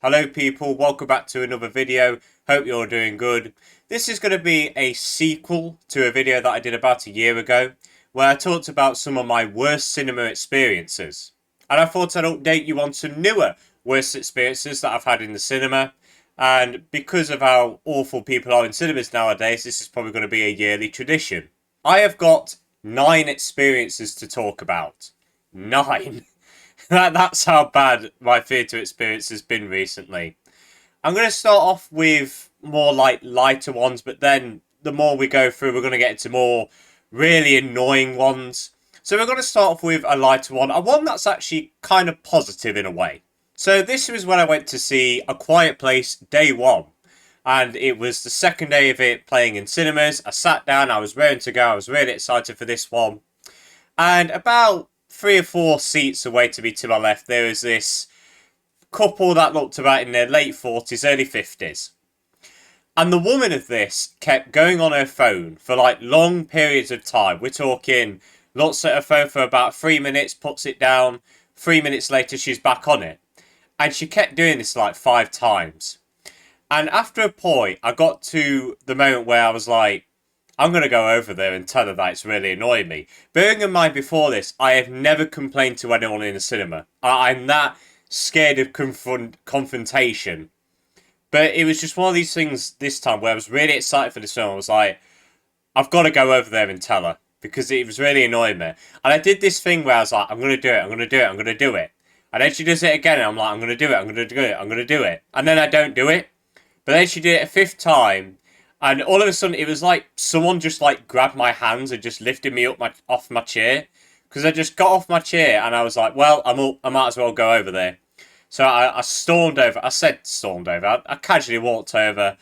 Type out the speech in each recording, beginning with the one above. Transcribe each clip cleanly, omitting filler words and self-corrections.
Hello people, welcome back to another video. Hope you're doing good. This is going to be a sequel to a video that I did about a year ago, where I talked about some of my worst cinema experiences. And I thought I'd update you on some newer worst experiences that I've had in the cinema. And because of how awful people are in cinemas nowadays, this is probably going to be a yearly tradition. I have got 9 experiences to talk about. 9. That's how bad my theatre experience has been recently. I'm going to start off with more like lighter ones, but then the more we go through, we're going to get into more really annoying ones. So we're going to start off with a lighter one, and one that's actually kind of positive in a way. So this was when I went to see A Quiet Place day 1. And it was the second day of it playing in cinemas. I sat down, I was ready to go, I was really excited for this one. And about 3 or 4 seats away to me to my left, there was this couple that looked about in their late 40s, early 50s. And the woman of this kept going on her phone for like long periods of time. We're talking, looks at her phone for about 3 minutes, puts it down. 3 minutes later, she's back on it. And she kept doing this like 5 times. And after a point, I got to the moment where I was like, I'm going to go over there and tell her that it's really annoying me. Bearing in mind before this, I have never complained to anyone in a cinema. I'm that scared of confrontation. But it was just one of these things this time where I was really excited for this film. I was like, I've got to go over there and tell her. Because it was really annoying me. And I did this thing where I was like, I'm going to do it, I'm going to do it, I'm going to do it. And then she does it again and I'm like, I'm going to do it, I'm going to do it, I'm going to do it. And then I don't do it. But then she did it a 5th time. And all of a sudden, it was like someone just like grabbed my hands and just lifted me up off my chair. Because I just got off my chair and I was like, well, I'm up, I might as well go over there. So I stormed over. I said stormed over. I casually walked over.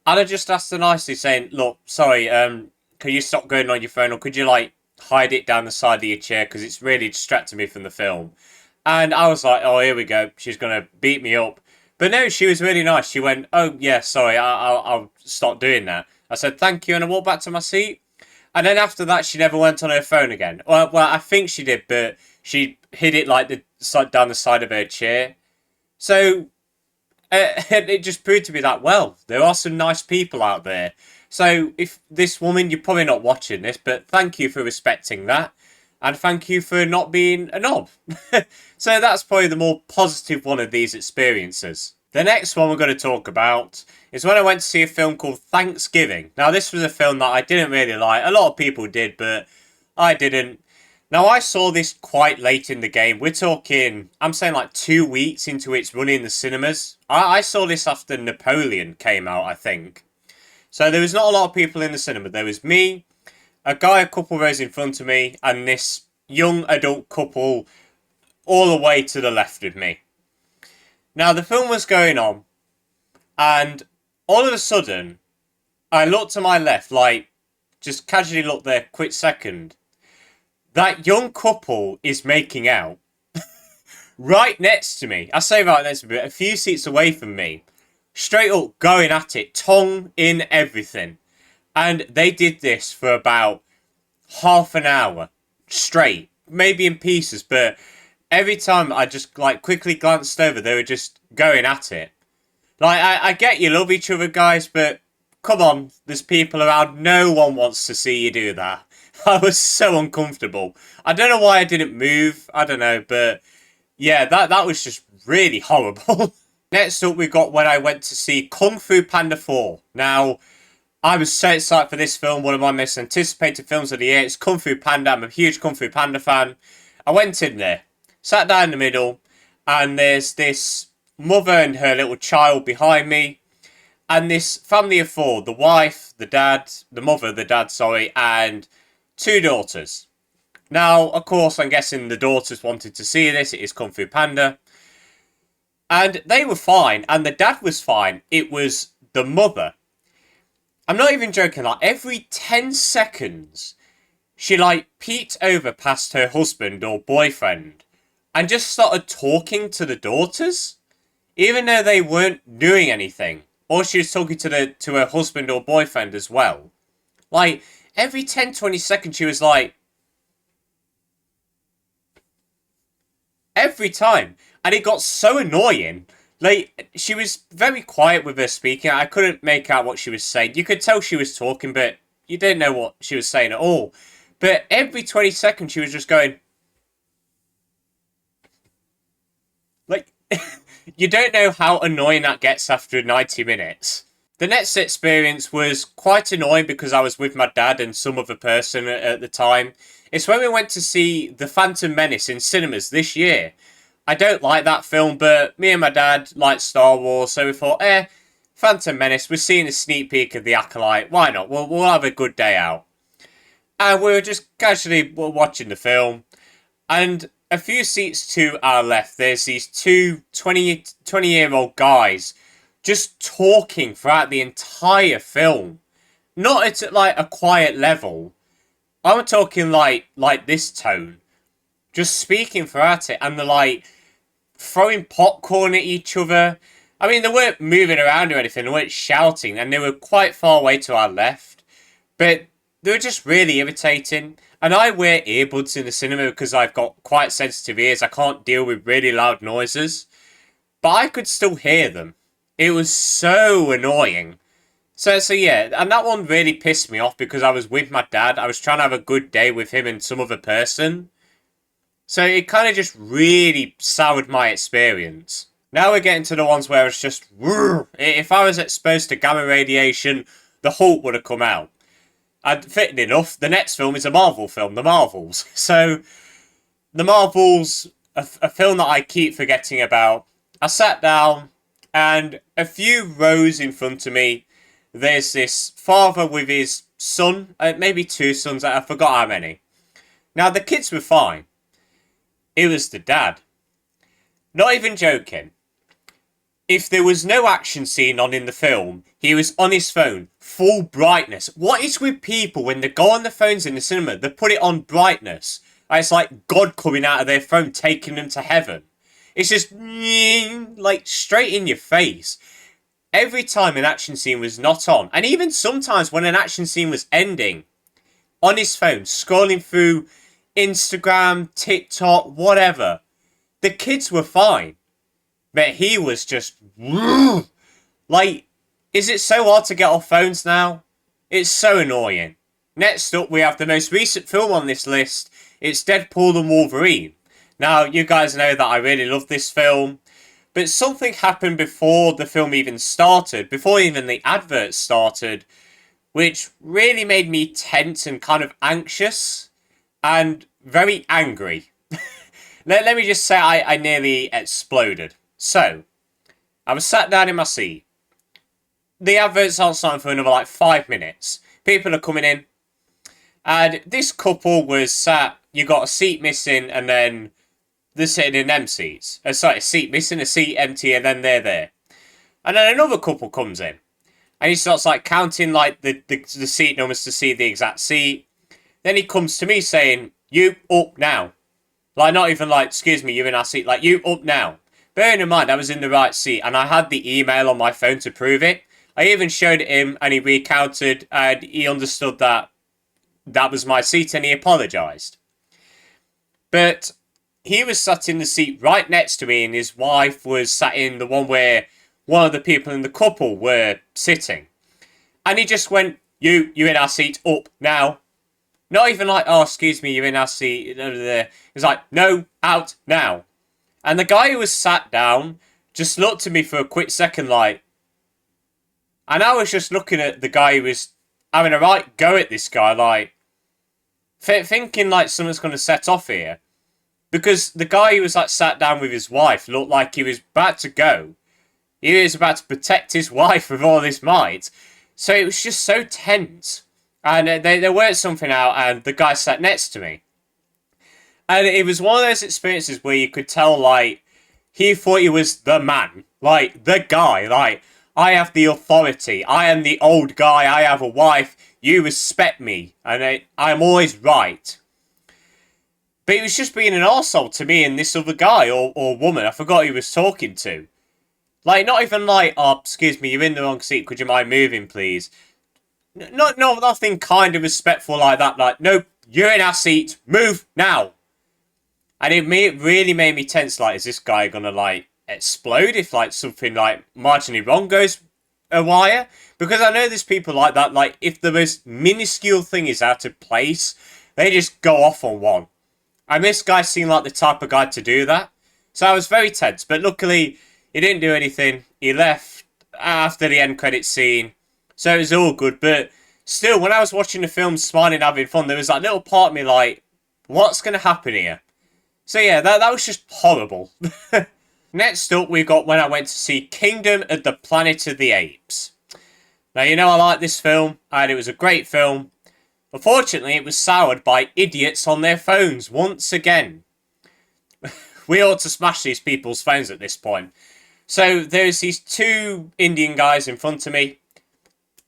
And I just asked her nicely saying, look, sorry, can you stop going on your phone? Or could you like hide it down the side of your chair? Because it's really distracting me from the film. And I was like, oh, here we go. She's going to beat me up. But no, she was really nice. She went, oh, yeah, sorry, I'll stop doing that. I said, thank you, and I walked back to my seat. And then after that, she never went on her phone again. Well, I think she did, but she hid it like down the side of her chair. So it just proved to be that, well, there are some nice people out there. So if this woman, you're probably not watching this, but thank you for respecting that. And thank you for not being a knob. So that's probably the more positive one of these experiences. The next one we're going to talk about is when I went to see a film called Thanksgiving. Now this was a film that I didn't really like. A lot of people did, but I didn't. Now I saw this quite late in the game. We're talking, I'm saying like 2 weeks into its run in the cinemas. I saw this after Napoleon came out, I think. So there was not a lot of people in the cinema. There was me, a guy a couple rows in front of me, and this young adult couple all the way to the left of me. Now, the film was going on, and all of a sudden, I looked to my left, like, just casually looked there, quick second. That young couple is making out right next to me. I say right next to me, but a few seats away from me. Straight up going at it, tongue in everything. And they did this for about half an hour straight, maybe in pieces, but every time I just like quickly glanced over, they were just going at it. Like, I get you love each other, guys, but come on, there's people around. No one wants to see you do that. I was so uncomfortable. I don't know why I didn't move. I don't know, but yeah, that was just really horrible. Next up, we got when I went to see Kung Fu Panda 4. Now, I was so excited for this film, one of my most anticipated films of the year. It's Kung Fu Panda. I'm a huge Kung Fu Panda fan. I went in there, sat down in the middle, and there's this mother and her little child behind me, and this family of 4, the wife, the dad, the mother, the dad, sorry, and 2 daughters. Now, of course, I'm guessing the daughters wanted to see this. It is Kung Fu Panda. And they were fine, and the dad was fine. It was the mother. I'm not even joking, like, every 10 seconds, she, like, peeked over past her husband or boyfriend and just started talking to the daughters, even though they weren't doing anything. Or she was talking to her husband or boyfriend as well. Like, every 10-20 seconds, she was like, every time. And it got so annoying. Like, she was very quiet with her speaking. I couldn't make out what she was saying. You could tell she was talking, but you didn't know what she was saying at all. But every 20 seconds, she was just going, like, you don't know how annoying that gets after 90 minutes. The next experience was quite annoying because I was with my dad and some other person at the time. It's when we went to see The Phantom Menace in cinemas this year. I don't like that film, but me and my dad like Star Wars, so we thought, Phantom Menace, we're seeing a sneak peek of The Acolyte, why not? We'll have a good day out. And we were just casually watching the film, and a few seats to our left, there's these two 20-year-old guys just talking throughout the entire film. Not at like a quiet level. I'm talking like this tone. Just speaking throughout it, and they're like throwing popcorn at each other. I mean, they weren't moving around or anything, they weren't shouting, and they were quite far away to our left. But they were just really irritating. And I wear earbuds in the cinema because I've got quite sensitive ears. I can't deal with really loud noises. But I could still hear them. It was so annoying. So yeah, and that one really pissed me off because I was with my dad. I was trying to have a good day with him and some other person. So it kind of just really soured my experience. Now we're getting to the ones where it's just, if I was exposed to gamma radiation, the Hulk would have come out. And fitting enough, the next film is a Marvel film, The Marvels. So, The Marvels, a film that I keep forgetting about. I sat down, and a few rows in front of me, there's this father with his son, maybe two sons, I forgot how many. Now, the kids were fine. It was the dad. Not even joking. If there was no action scene on in the film, he was on his phone, full brightness. What is with people when they go on their phones in the cinema, they put it on brightness? It's like God coming out of their phone, taking them to heaven. It's just, like, straight in your face. Every time an action scene was not on, and even sometimes when an action scene was ending, on his phone, scrolling through Instagram, TikTok, whatever, the kids were fine. But he was just, like, is it so hard to get off phones now? It's so annoying. Next up, we have the most recent film on this list. It's Deadpool and Wolverine. Now, you guys know that I really love this film. But something happened before the film even started, before even the adverts started, which really made me tense and kind of anxious and very angry. Let me just say I nearly exploded. So, I was sat down in my seat. The adverts aren't starting for another like 5 minutes. People are coming in. And this couple was sat, you got a seat missing, and then they're sitting in them seats. Sorry, a seat missing, a seat empty, and then they're there. And then another couple comes in. And he starts like counting like the seat numbers to see the exact seat. Then he comes to me saying, "You up now." Like, not even like, "Excuse me, you're in our seat." Like, "You up now." Bearing in mind, I was in the right seat, and I had the email on my phone to prove it. I even showed it him, and he recounted, and he understood that that was my seat, and he apologised. But he was sat in the seat right next to me, and his wife was sat in the one where one of the people in the couple were sitting. And he just went, you're in our seat, up now. Not even like, "Oh, excuse me, you're in our seat." He was like, "No, out now." And the guy who was sat down just looked at me for a quick second like... And I was just looking at the guy who was having a right go at this guy, like... thinking like something's going to set off here. Because the guy who was like sat down with his wife looked like he was about to go. He was about to protect his wife with all his might. So it was just so tense. And they worked something out, and the guy sat next to me. And it was one of those experiences where you could tell, like, he thought he was the man. Like, the guy. Like, I have the authority. I am the old guy. I have a wife. You respect me. And I'm always right. But he was just being an arsehole to me and this other guy or woman. I forgot who he was talking to. Like, not even like, "Oh, excuse me, you're in the wrong seat. Could you mind moving, please?" Nothing kind of respectful like that. Like, "Nope, you're in our seat. Move now." And it really made me tense. Like, is this guy gonna like explode if like something like marginally wrong goes awry. Because I know there's people like that, like if the most minuscule thing is out of place, they just go off on one. And this guy seemed like the type of guy to do that. So I was very tense, but luckily he didn't do anything. He left after the end credit scene, so it was all good. But still, when I was watching the film, smiling, having fun, there was that little part of me like, what's going to happen here? So yeah, that was just horrible. Next up, we got when I went to see Kingdom of the Planet of the Apes. Now, you know I like this film, and it was a great film. Unfortunately, it was soured by idiots on their phones once again. We ought to smash these people's phones at this point. So there's these two Indian guys in front of me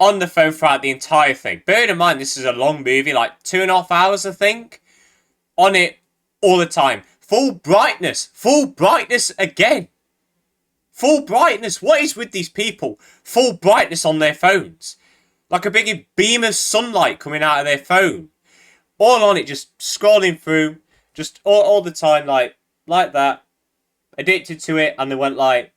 on the phone throughout the entire thing. Bearing in mind, this is a long movie, like 2.5 hours, I think. On it all the time. Full brightness again. Full brightness. What is with these people? Full brightness on their phones. Like a big beam of sunlight coming out of their phone. All on it, just scrolling through. Just all the time, like that. Addicted to it, and they went like...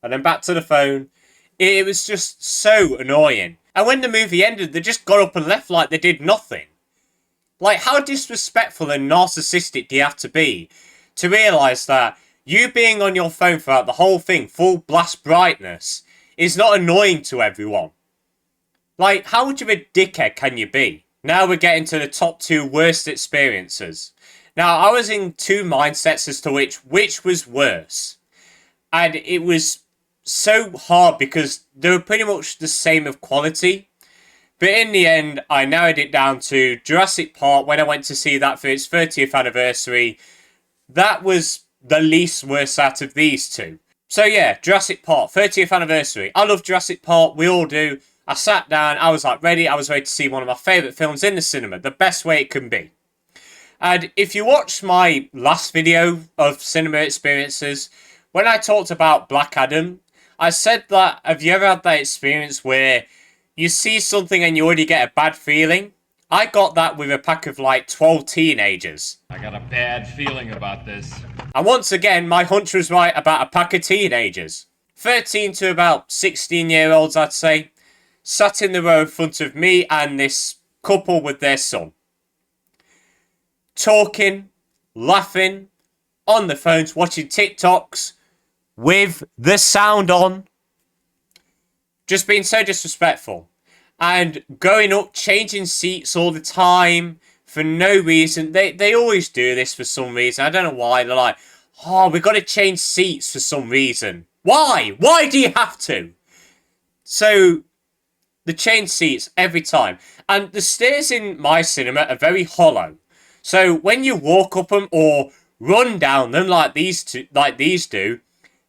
And then back to the phone. It was just so annoying. And when the movie ended, they just got up and left like they did nothing. Like, how disrespectful and narcissistic do you have to be to realise that you being on your phone throughout the whole thing, full blast brightness, is not annoying to everyone? Like, how much of a dickhead can you be? Now we're getting to the top 2 worst experiences. Now, I was in 2 mindsets as to which was worse. And it was so hard because they were pretty much the same of quality. But in the end, I narrowed it down to Jurassic Park when I went to see that for its 30th anniversary. That was the least worst out of these 2. So yeah, Jurassic Park, 30th anniversary. I love Jurassic Park, we all do. I sat down, I was like ready. I was ready to see one of my favourite films in the cinema, the best way it can be. And if you watched my last video of cinema experiences, when I talked about Black Adam, I said that, have you ever had that experience where you see something and you already get a bad feeling? I got that with a pack of like 12 teenagers. I got a bad feeling about this. And once again, my hunch was right about a pack of teenagers. 13 to about 16-year-olds, I'd say. Sat in the row in front of me and this couple with their son. Talking, laughing, on the phones, watching TikToks, with the sound on. Just being so disrespectful. And going up, changing seats all the time for no reason. They always do this for some reason. I don't know why. They're like, oh, we've got to change seats for some reason. Why? Why do you have to? So, they change seats every time. And the stairs in my cinema are very hollow. So, when you walk up them or run down them like these do,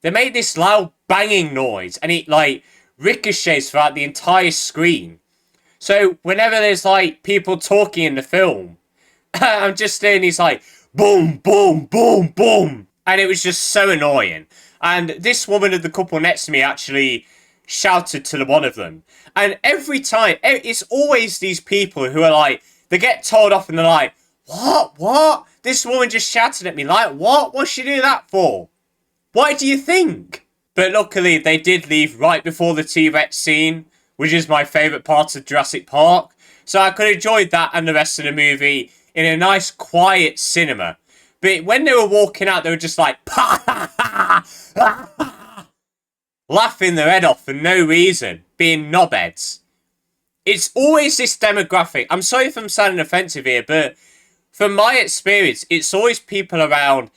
they make this loud banging noise. And it, like, ricochets throughout the entire screen. So, whenever there's, like, people talking in the film, I'm just hearing these, like, boom, boom, boom, boom. And it was just so annoying. And this woman of the couple next to me actually shouted to one of them. And every time, it's always these people who are like, they get told off and they're like, what? This woman just shouted at me. Like, what? What's she do that for? Why do you think? But luckily, they did leave right before the T-Rex scene, which is my favourite part of Jurassic Park. So I could enjoy that and the rest of the movie in a nice, quiet cinema. But when they were walking out, they were just like, laughing their head off for no reason, being knobheads. It's always this demographic. I'm sorry if I'm sounding offensive here, but from my experience, it's always people around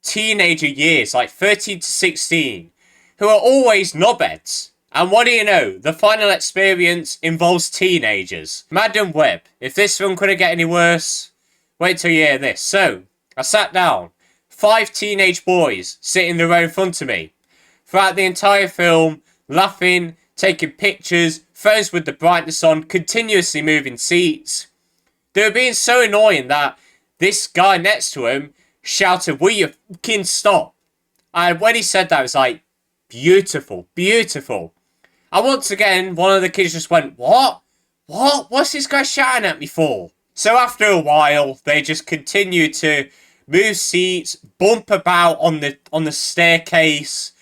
teenager years, like 13 to 16, who are always knobheads. And what do you know? The final experience involves teenagers. Madam Web, if this film couldn't get any worse, wait till you hear this. So, I sat down. 5 teenage boys sitting in the row in front of me. Throughout the entire film, laughing, taking pictures, phones with the brightness on, continuously moving seats. They were being so annoying that this guy next to him shouted, will you fucking stop? And when he said that, it was like, beautiful, beautiful. And once again, one of the kids just went, what? What? What's this guy shouting at me for? So after a while, they just continued to move seats, bump about on the staircase,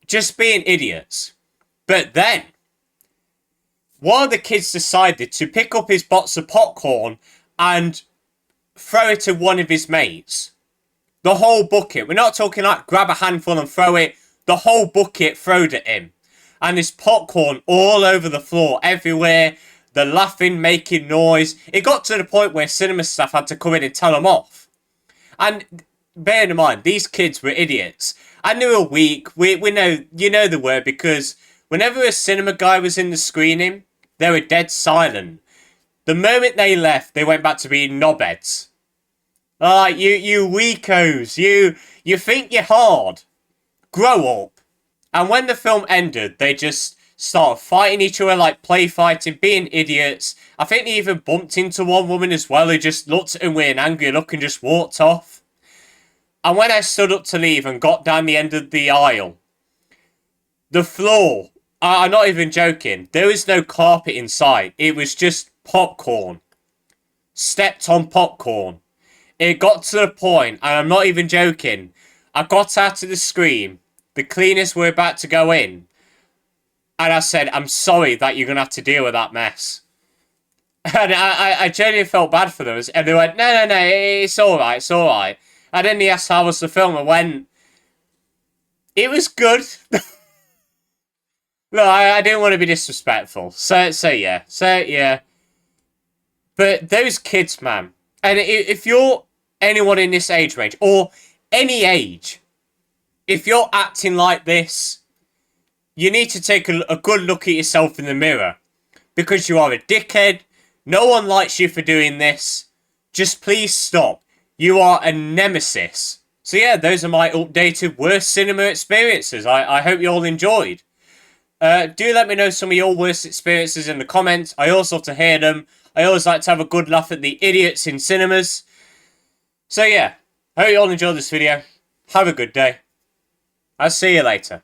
just being idiots. But then, one of the kids decided to pick up his box of popcorn and throw it to one of his mates. The whole bucket. We're not talking like grab a handful and throw it. The whole bucket throwed at him. And there's popcorn all over the floor, everywhere. The laughing, making noise. It got to the point where cinema staff had to come in and tell him off. And bear in mind, these kids were idiots. And they were weak. We know, you know the word, because whenever a cinema guy was in the screening, they were dead silent. The moment they left, they went back to being knobheads. You weakos. You think you're hard. Grow up. And when the film ended, they just started fighting each other like play fighting, being idiots. I think they even bumped into one woman as well who just looked at him with an angry look and just walked off. And when I stood up to leave and got down the end of the aisle, the floor, I'm not even joking, there was no carpet inside. It was just popcorn. Stepped on popcorn. It got to the point, and I'm not even joking, I got out of the screen, the cleaners were about to go in, and I said, I'm sorry that you're going to have to deal with that mess. And I genuinely felt bad for them. And they went, no, it's alright, it's alright. And then they asked how was the film, I went, it was good. Look, I didn't want to be disrespectful. So yeah. But those kids, man, and if you're anyone in this age range, or any age, if you're acting like this, you need to take a good look at yourself in the mirror. Because you are a dickhead. No one likes you for doing this. Just please stop. You are a nemesis. So yeah, those are my updated worst cinema experiences. I hope you all enjoyed. Do let me know some of your worst experiences in the comments. I always love to hear them. I always like to have a good laugh at the idiots in cinemas. So yeah, hope you all enjoyed this video. Have a good day. I'll see you later.